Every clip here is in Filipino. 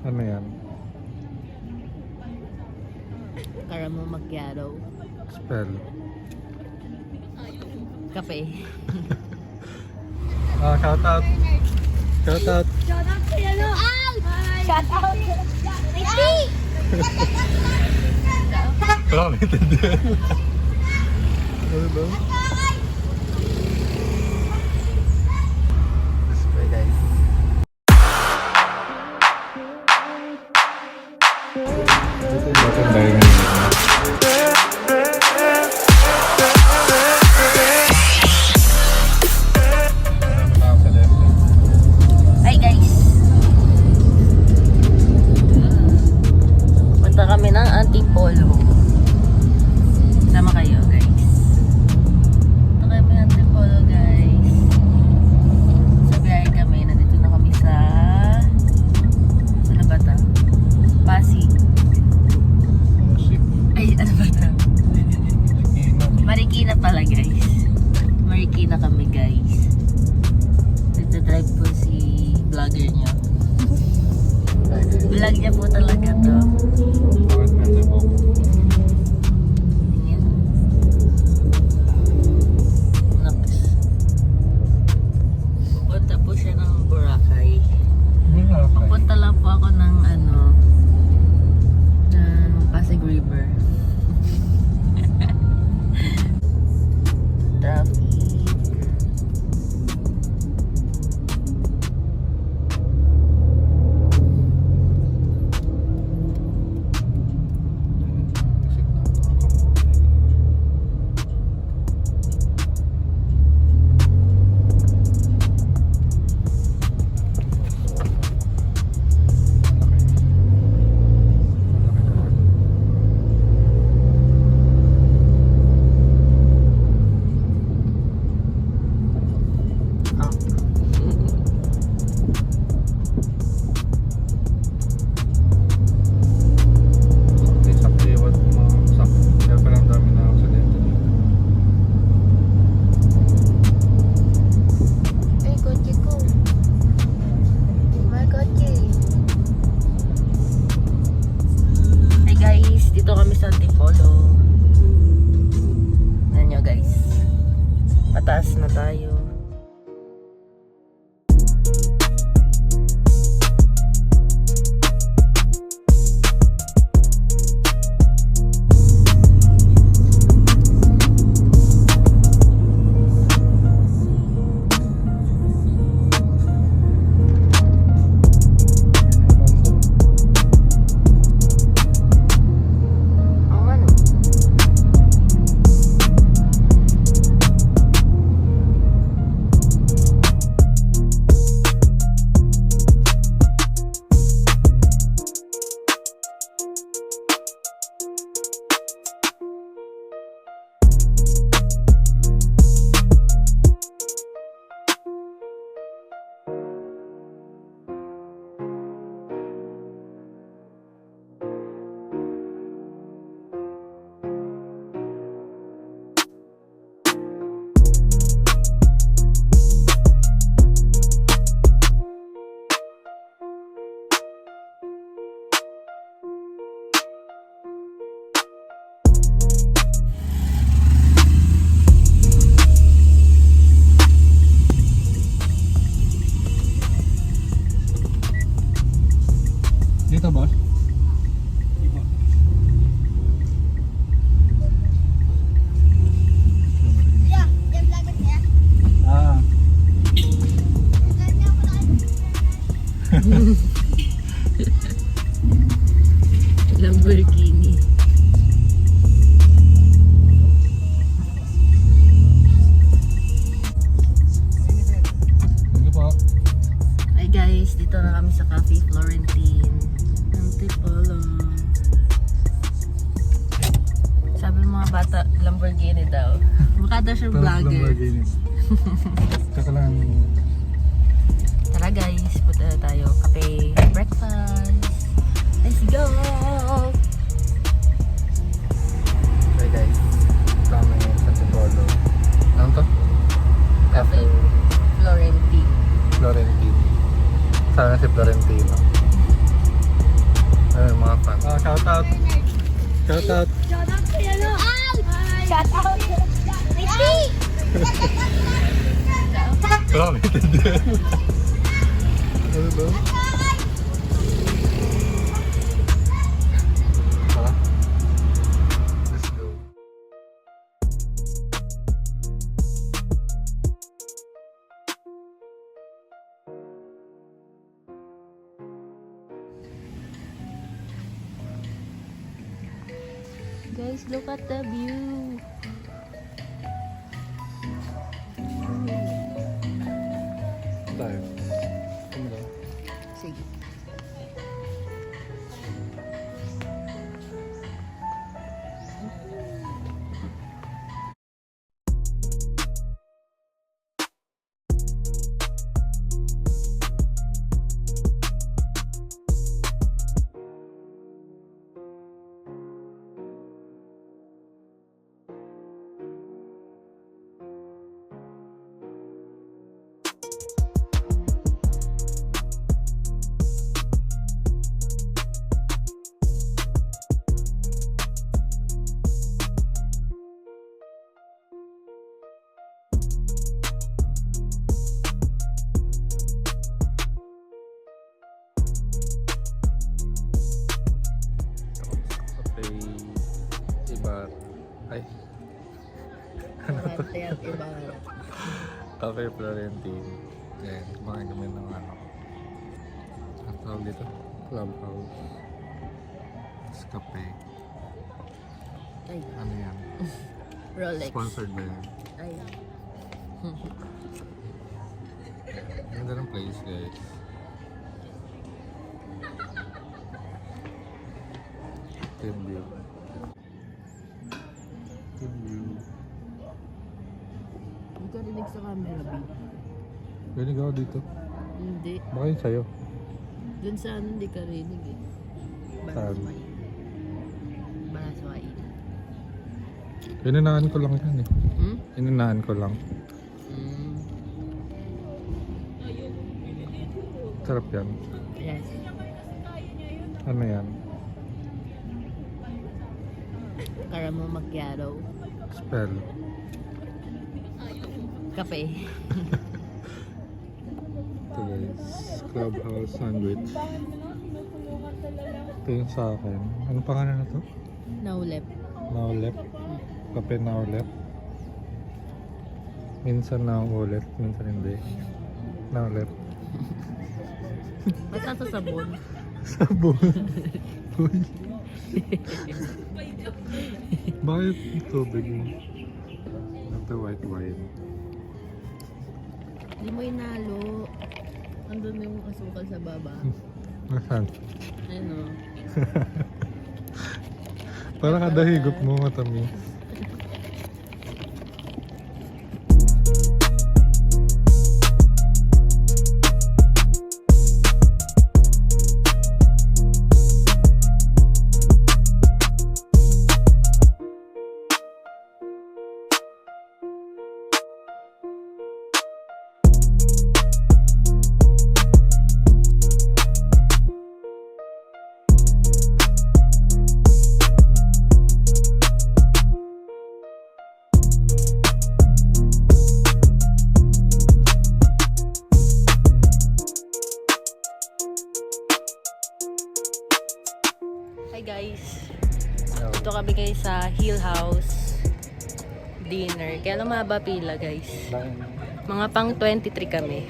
Ano yan? Caramel macchiato. Spell. Kape. Shout out. Shout out. Shout out kay ano? Shout out! Iti! Wala kami intindihan. Ano ba? This way guys. Bakit dahil ngayon? Hi guys. Punta kami ng Antipolo. Sama kayo guys. Punta kami ng Antipolo guys. Sa biyahe kami. Nandito na kami sa ano ba ito? Pasig. Ay, ano ba ito? Marikina pala guys. Marikina kami guys. Nagdadrive po si vlogger niya. Vlog niya po talaga to. Bakit medyo po? Ayan. Nakas. Pupunta po siya ng Boracay. Pupunta lang po ako ng ano, ng Pasig River. Traffic. Ay, kotse ko. My kotse. Hey guys, dito kami sa Antipolo. Ano nyo guys? Pataas na tayo. Ang ano? Dito boss? Yeah, yung vlogger niya. Ah. Vlogger niya ako na Lamborghini. Sige po. Hi guys, dito na kami sa Cafe Florentine. Antipolo. Sabi ng mga bata, Lamborghini daw. Mukha daw siyang vlogger. Tsaka lang. Tara guys, punta na tayo. Kape, breakfast. Let's go! Okay guys. Kami sa Antipolo. Ano to? Cafe Florentine. Florentine. Sana si Florentino. Shout out. Shout out to you, no? Shout out. Ricky! Wala kang intindihan. Ano ba? Tara. Let's go. Guys, look at the view. Tayo. Ano ba? Sige. Ibar. Ay. Ano to? At iba. Cafe Florentine. Yan, kumain kami ng ano. Ang tawag dito? Clubhouse. Tapos kape. Ay, Ano yan? Rolex. Sponsored ba yan? Ay. Ganda ng place, guys. Team view. Team view. Hindi ka rinig sa camera, B. Rinig ako dito. Hindi. Baka yun sa'yo. Dun sa ano, hindi ka rinig eh. Saan? Balaswain. Ininaan ko lang yan eh. Hmm? Ininaan ko lang. Hmm. Sarap yan. Yes. Ano yan? Caramel macchiato. Spell. Kape. Ito guys. Clubhouse sandwich. Ito yung sa akin. Ano pangalan na to? Naulep. Naulep. Kape naulep. Minsan nauulit, minsan hindi. Naulep. Basta sa sabon. Sabon. Uy. Bakit tubig mo? Ito white wine. Hindi mo inalo. Andun yung asukal sa baba. Nasaan? Ayun o. Para kada higop mo matamis. Hi guys. Dito kami guys sa Hill House dinner. Kaya lang mahaba pila guys. Mga pang 23 kami.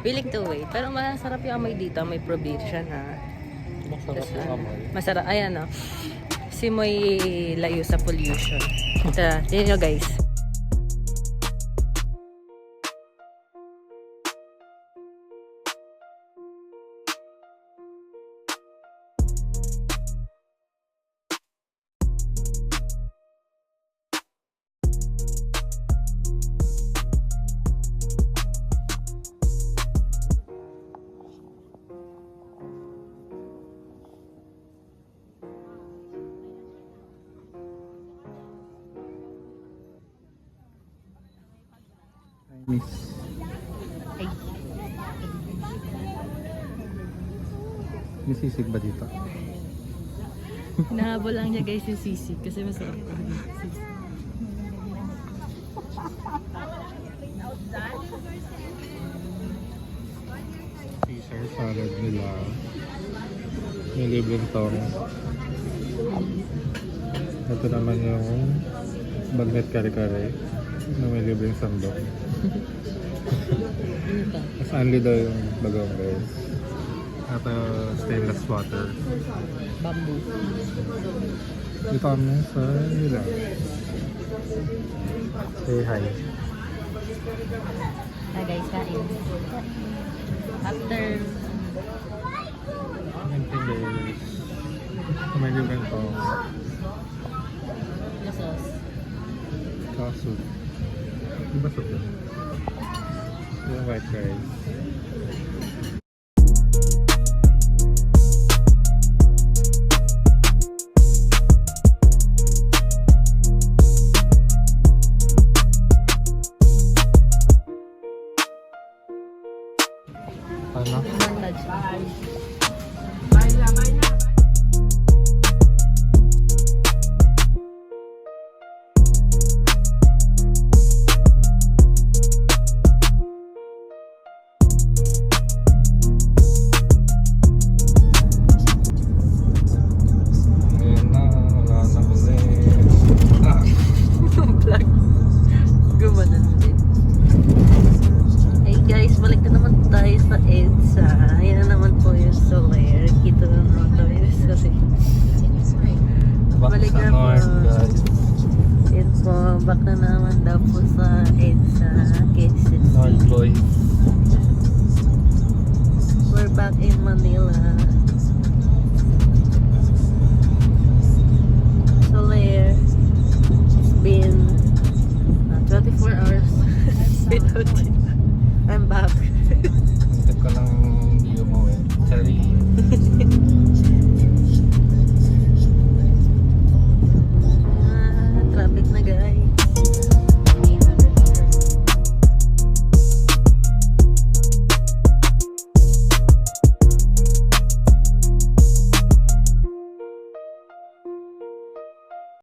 Willing to wait. Pero masarap yung amoy dito. May provision ha. Masarap yung amoy. Masarap. Ayan o. Simoy layo sa pollution. Tignan nyo guys. Miss. Ay. May sisig ba dito? Hinahabol lang niya guys yung sisig kasi masarap ko yung sisig. Caesar salad nila. May libreng tong. Ito naman yung bagnet kare-kare na may libreng sandok. Ano pa? Mas only daw yung bagong guys. At stainless water. Bamboo. Dito kami sa nila. Say hi. Hi guys, kain. After Anything guys. May libreng tong. the sauce. Kaso. Diba soup yun? Yung white rice. Ano? Montage. Ngayon na, wala na ulit. Vlog. Gumanon din. Hey guys, balik na naman tayo sa EDSA. Ayan na naman po yung Soler. Kita na naman tayo yung Soler. Back Balik sa na po. north guys. Yun po, back na naman daw po sa EDSA, Quezon North City. boy. We're back in Manila. Soler. It's been 24 hours without